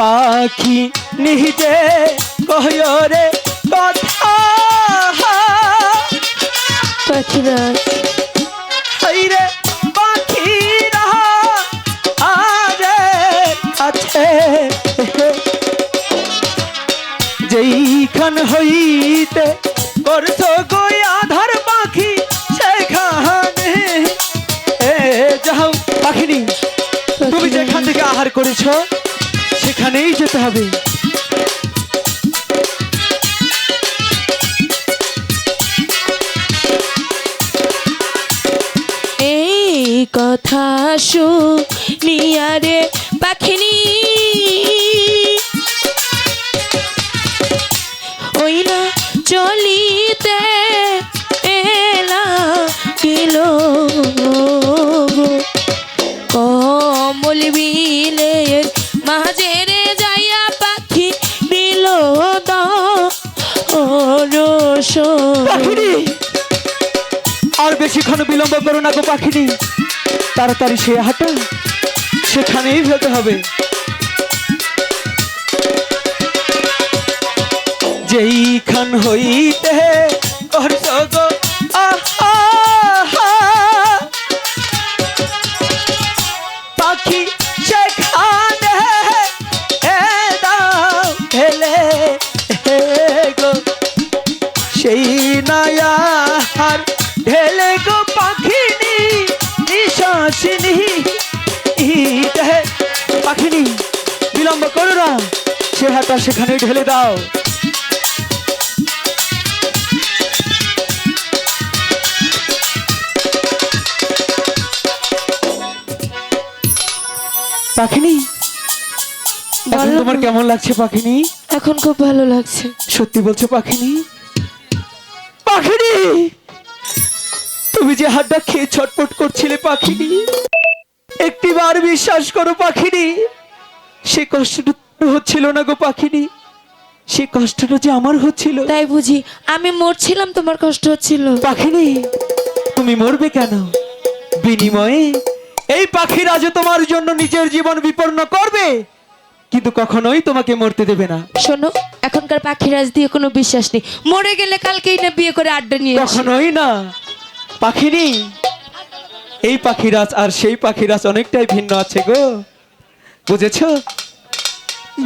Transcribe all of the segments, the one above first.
পাখি নিজে কহরে কথা পাখিরাজ হাইরে পাখিরা আরে আছে যেইখান হইতে করছ গই আধার পাখি সেখানে যাও পাখিনি তুমি যেখান থেকে আহার করেছ সেখানেই যেতে হবে। এই কথা শুনিয়া রে পাখিনি ওই না চলিতে এলা কিল কমল বিলের মাঝে রে যাইয়া পাখি দিল পাখিনি আর বেশিক্ষণ বিলম্ব করো না গো পাখিনি, তাড়াতাড়ি সে হাঁটো সেখানেই ফেলতে হবে। যেইখান হইতে করছ গো আহা পাখি সেখানে দাও ফেলে গো সেই নায়ার ঢেলে গো পাখিনি নিঃশ্বাসিনী পাখিনি বিলম্ব করো না, সে হাতা সেখানে ঢেলে দাও। পাখিনি এখন তোমার কেমন লাগছে পাখিনি? এখন খুব ভালো লাগছে। সত্যি বলছো পাখিনি? পাখিনি তুমি যে হাতটা খেয়ে ছটফট করছিলে পাখিনি, একটিবার বিশ্বাস করো পাখিনি সে কষ্টটা হচ্ছিল না গো পাখিনি, সে কষ্টটা যে আমার হচ্ছিল। তাই বুঝি আমি মরছিলাম, তোমার কষ্ট হচ্ছিল? পাখিনি তুমি মরবে কেন? বিনিময়ে এই পাখিরা যে তোমার জন্য নিজের জীবন বিপন্ন করবে, কিন্তু কখনোই তোমাকে মরতে দেবে না। শোনো, এখনকার পাখিরাজ দিয়ে কোনো বিশ্বাস নেই, মরে গেলে কালকেই না বিয়ে করে আড্ডা নিয়ে আসি। কখনোই না পাখিনি, এই পাখিরাজ আর সেই পাখিরাজ অনেকটাই ভিন্ন আছে গো, বুঝেছো?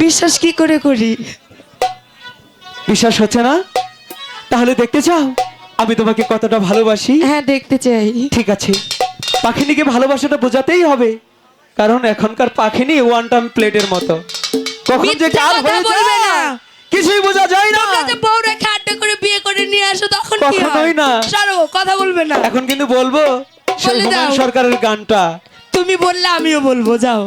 বিশ্বাস কি করে করি? বিশ্বাস হচ্ছে না? তাহলে দেখতে চাও আমি তোমাকে কতটা ভালোবাসি? হ্যাঁ, দেখতে চাই। ঠিক আছে, পাখিনিকে ভালোবাসাটা বোঝাতেই হবে, কারণ এখনকার পাখিনি ওয়ান টাইম প্লেটের মতো, কখন যে কাল হয়ে যায় কিছুই বোঝা যায় না। তোমরা যে বউ রেখে আড্ডা করে বিয়ে করে নিয়ে আসো তখন কি হয়? কখনোই না। সরো, কথা বলবে না। এখন কিন্তু বলবো সেই বলে দাও। হুমায়ুন সরকারের গানটা। তুমি বললে আমিও বলবো, যাও।